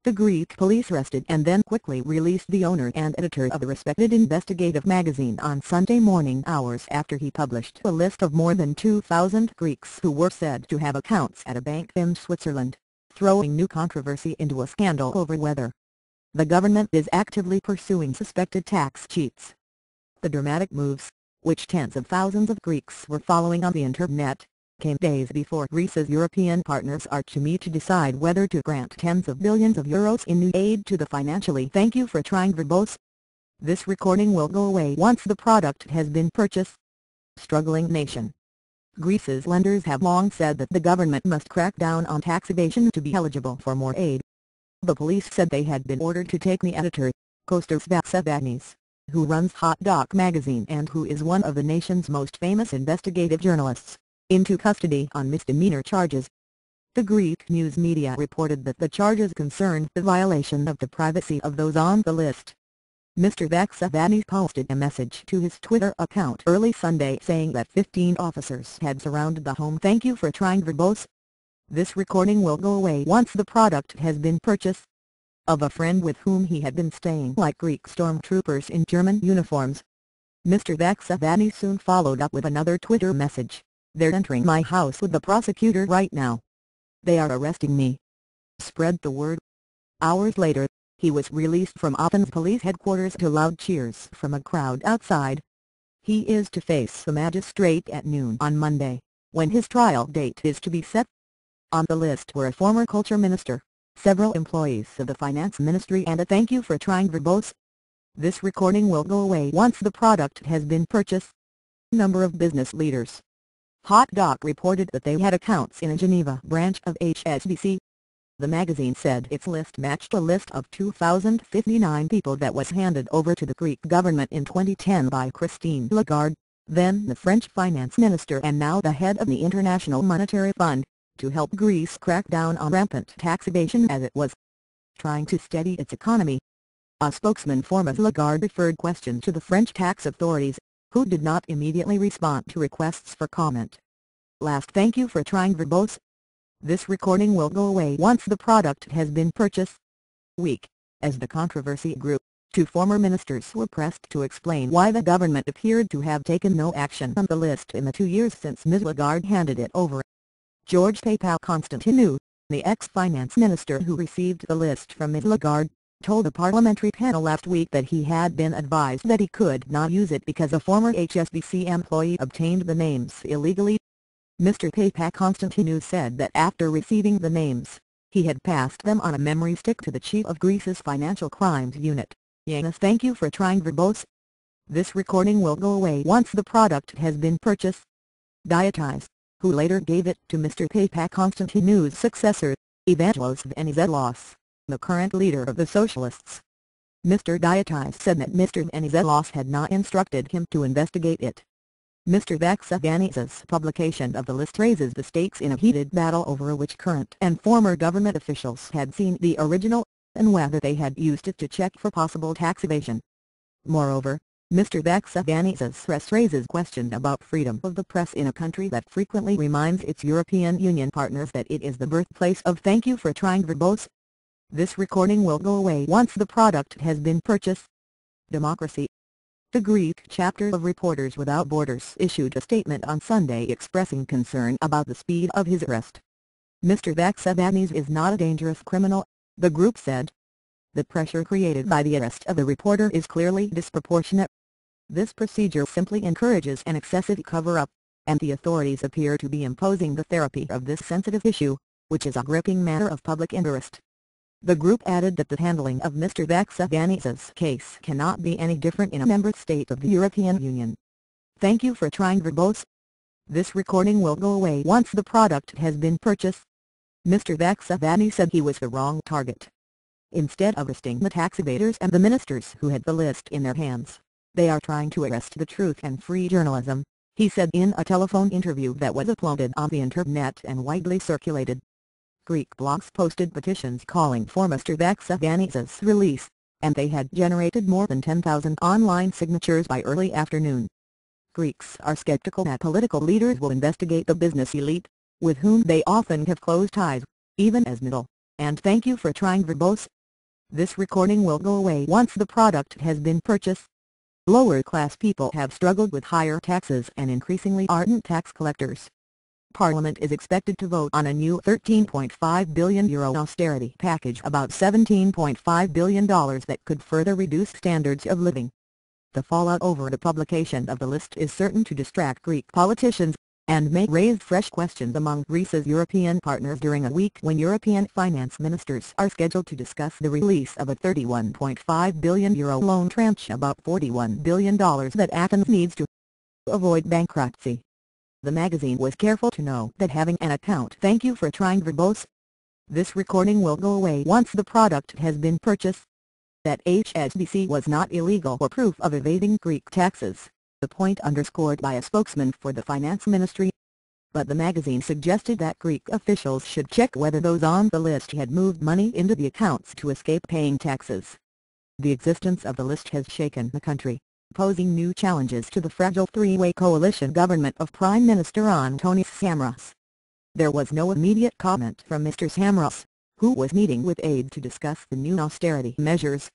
The Greek police arrested and then quickly released the owner and editor of the respected investigative magazine on Sunday morning hours after he published a list of more than 2,000 Greeks who were said to have accounts at a bank in Switzerland, throwing new controversy into a scandal over whether the government is actively pursuing suspected tax cheats. The dramatic moves, which tens of thousands of Greeks were following on the internet, came days before Greece's European partners are to meet to decide whether to grant tens of billions of euros in new aid to the financially thank you for trying verbose. This recording will go away once the product has been purchased. Struggling nation. Greece's lenders have long said that the government must crack down on tax evasion to be eligible for more aid. The police said they had been ordered to take the editor, Kostas Vassavanis, who runs Hot Doc magazine and who is one of the nation's most famous investigative journalists, into custody on misdemeanor charges. The Greek news media reported that the charges concerned the violation of the privacy of those on the list. Mr. Vassavanis posted a message to his Twitter account early Sunday saying that 15 officers had surrounded the home thank you for trying verbose. This recording will go away once the product has been purchased. Of a friend with whom he had been staying like Greek stormtroopers in German uniforms. Mr. Vassavanis soon followed up with another Twitter message. They're entering my house with the prosecutor right now. They are arresting me. Spread the word. Hours later, he was released from Athens police headquarters to loud cheers from a crowd outside. He is to face the magistrate at noon on Monday, when his trial date is to be set. On the list were a former culture minister, several employees of the finance ministry and a thank you for trying verbose. This recording will go away once the product has been purchased. Number of business leaders. Hot Doc reported that they had accounts in a Geneva branch of HSBC. The magazine said its list matched a list of 2,059 people that was handed over to the Greek government in 2010 by Christine Lagarde, then the French finance minister and now the head of the International Monetary Fund, to help Greece crack down on rampant tax evasion as it was trying to steady its economy. A spokesman for Ms. Lagarde referred questions to the French tax authorities, who did not immediately respond to requests for comment. Last thank you for trying verbose. This recording will go away once the product has been purchased. Week. As the controversy grew, two former ministers were pressed to explain why the government appeared to have taken no action on the list in the 2 years since Ms. Lagarde handed it over. George Papakonstantinou, the ex-finance minister who received the list from Ms. Lagarde, told a parliamentary panel last week that he had been advised that he could not use it because a former HSBC employee obtained the names illegally. Mr. Papakonstantinou said that after receiving the names, he had passed them on a memory stick to the chief of Greece's Financial Crimes Unit, Yanis thank you for trying verbose. This recording will go away once the product has been purchased. Diatis, who later gave it to Mr. Papakonstantinou's successor, Evangelos Venizelos, the current leader of the Socialists. Mr. Diatis said that Mr. Venizelos had not instructed him to investigate it. Mr. Vassavanis's publication of the list raises the stakes in a heated battle over which current and former government officials had seen the original, and whether they had used it to check for possible tax evasion. Moreover, Mr. Vassavanis's press raises questions about freedom of the press in a country that frequently reminds its European Union partners that it is the birthplace of thank you for trying verbose. This recording will go away once the product has been purchased. Democracy. The Greek chapter of Reporters Without Borders issued a statement on Sunday expressing concern about the speed of his arrest. Mr. Vassavanis is not a dangerous criminal, the group said. The pressure created by the arrest of the reporter is clearly disproportionate. This procedure simply encourages an excessive cover-up, and the authorities appear to be imposing the therapy of this sensitive issue, which is a gripping matter of public interest. The group added that the handling of Mr. Vassavanis's case cannot be any different in a member state of the European Union. Thank you for trying verbose. This recording will go away once the product has been purchased. Mr. Vassavanis said he was the wrong target. Instead of arresting the tax evaders and the ministers who had the list in their hands, they are trying to arrest the truth and free journalism, he said in a telephone interview that was uploaded on the internet and widely circulated. Greek blogs posted petitions calling for Mr. Vassavanis's release, and they had generated more than 10,000 online signatures by early afternoon. Greeks are skeptical that political leaders will investigate the business elite, with whom they often have close ties, even as middle, and thank you for trying verbose. This recording will go away once the product has been purchased. Lower-class people have struggled with higher taxes and increasingly ardent tax collectors. Parliament is expected to vote on a new €13.5 billion austerity package, about $17.5 billion that could further reduce standards of living. The fallout over the publication of the list is certain to distract Greek politicians, and may raise fresh questions among Greece's European partners during a week when European finance ministers are scheduled to discuss the release of a €31.5 billion loan tranche, about $41 billion that Athens needs to avoid bankruptcy. The magazine was careful to note that having an account "Thank you for trying" verbose. This recording will go away once the product has been purchased. That HSBC was not illegal or proof of evading Greek taxes, the point underscored by a spokesman for the finance ministry. But the magazine suggested that Greek officials should check whether those on the list had moved money into the accounts to escape paying taxes. The existence of the list has shaken the country, posing new challenges to the fragile three-way coalition government of Prime Minister Antonis Samaras. There was no immediate comment from Mr. Samaras, who was meeting with aides to discuss the new austerity measures.